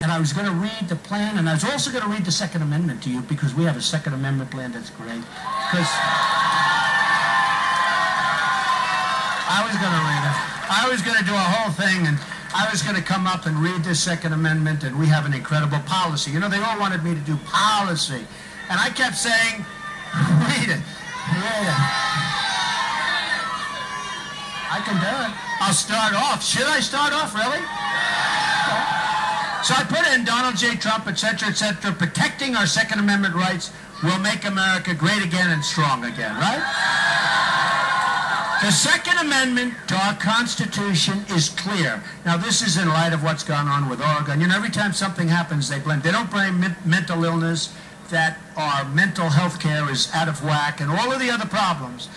And I was going to read the plan, and I was also going to read the Second Amendment to you, because we have a Second Amendment plan that's great. Because I was going to read it. I was going to do a whole thing, and I was going to come up and read this Second Amendment, and we have an incredible policy. You know, they all wanted me to do policy. And I kept saying, read it, read it. I can do it. I'll start off. Should I start off, really? So I put in Donald J. Trump, etc., etc., protecting our Second Amendment rights will make America great again and strong again, right? The Second Amendment to our Constitution is clear. Now, this is in light of what's gone on with Oregon. You know, every time something happens, they blame. They don't blame mental illness, that our mental health care is out of whack, and all of the other problems.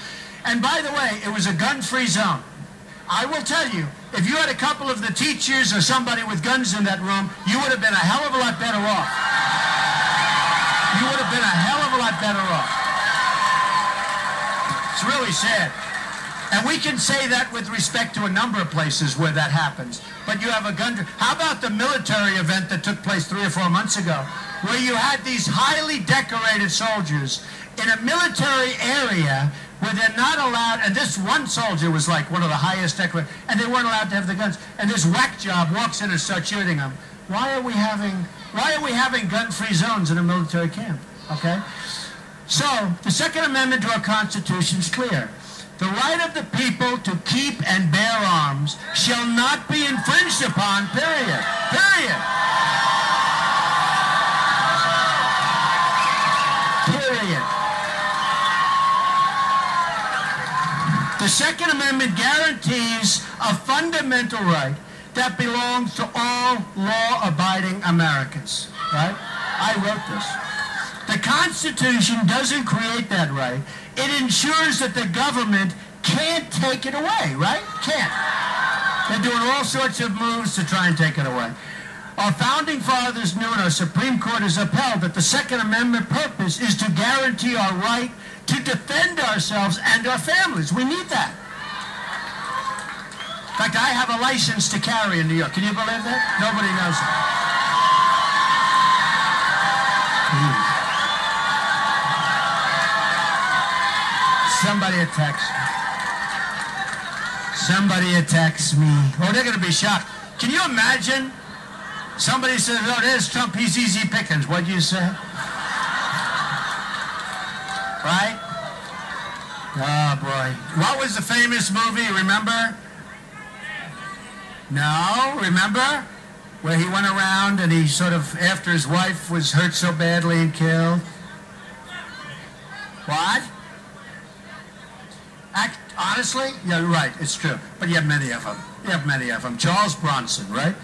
And by the way, it was a gun-free zone. I will tell you, if you had a couple of the teachers or somebody with guns in that room, you would have been a hell of a lot better off. You would have been a hell of a lot better off. It's really sad. And we can say that with respect to a number of places where that happens. But you have a gun. How about the military event that took place 3 or 4 months ago, where you had these highly decorated soldiers in a military area where they're not allowed, and this one soldier was like one of the highest decorated, and they weren't allowed to have the guns, and this whack job walks in and starts shooting them. Why are we having gun-free zones in a military camp? Okay? So, the Second Amendment to our Constitution is clear. The right of the people to keep and bear arms shall not be infringed upon, period. Period. Period. The Second Amendment guarantees a fundamental right that belongs to all law-abiding Americans, right? I wrote this. The Constitution doesn't create that right. It ensures that the government can't take it away, right? Can't. They're doing all sorts of moves to try and take it away. Our founding fathers knew, and our Supreme Court has upheld, that the Second Amendment purpose is to guarantee our right to defend ourselves and our families. We need that. In fact, I have a license to carry in New York. Can you believe that? Nobody knows that. Somebody attacks me. Somebody attacks me. Oh, they're going to be shocked. Can you imagine? Somebody says, oh, there's Trump, he's easy pickings. What'd you say? Right? Oh, boy. What was the famous movie, remember? No, remember? Where he went around and he sort of, after his wife was hurt so badly and killed. What? Honestly? Yeah, right, it's true. But you have many of them. You have many of them. Charles Bronson, right?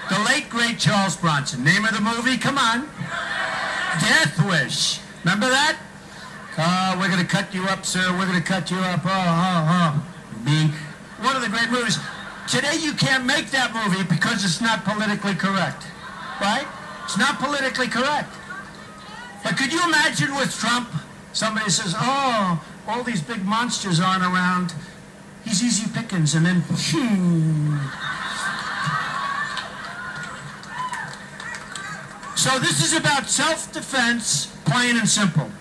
The late, great Charles Bronson. Name of the movie? Come on. Death Wish. Remember that? Oh, we're going to cut you up, sir. We're going to cut you up. Being one of the great movies. Today you can't make that movie because it's not politically correct. Right? It's not politically correct. But could you imagine with Trump, somebody says, oh, all these big monsters aren't around. He's easy pickings. And then, So this is about self-defense, plain and simple.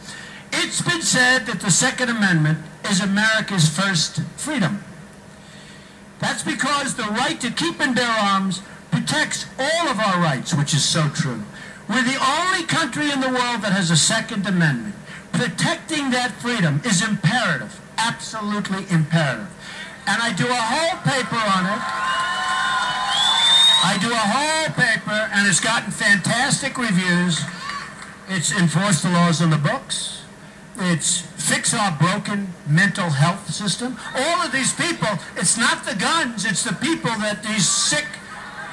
It's been said that the Second Amendment is America's first freedom. That's because the right to keep and bear arms protects all of our rights, which is so true. We're the only country in the world that has a Second Amendment. Protecting that freedom is imperative, absolutely imperative. And I do a whole paper on it. I do a whole paper, and it's gotten fantastic reviews. It's enforced the laws on the books. It's fix our broken mental health system. All of these people, it's not the guns, it's the people that these sick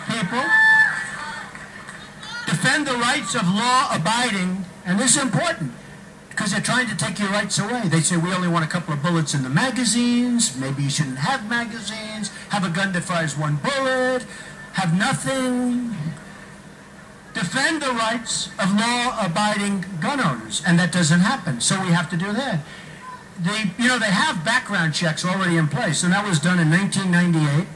people defend the rights of law-abiding, and this is important, because they're trying to take your rights away. They say, we only want a couple of bullets in the magazines, maybe you shouldn't have magazines, have a gun that fires 1 bullet, have nothing. Defend the rights of law-abiding gun owners, and that doesn't happen, so we have to do that. They have background checks already in place, and that was done in 1998.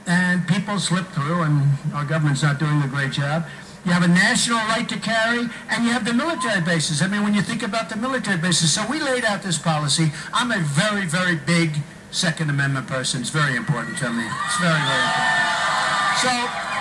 and people slip through, and our government's not doing a great job. You have a national right to carry, and you have the military bases. I mean, when you think about the military bases, so we laid out this policy. I'm a very, very big Second Amendment person. It's very important to me. It's very, very important. So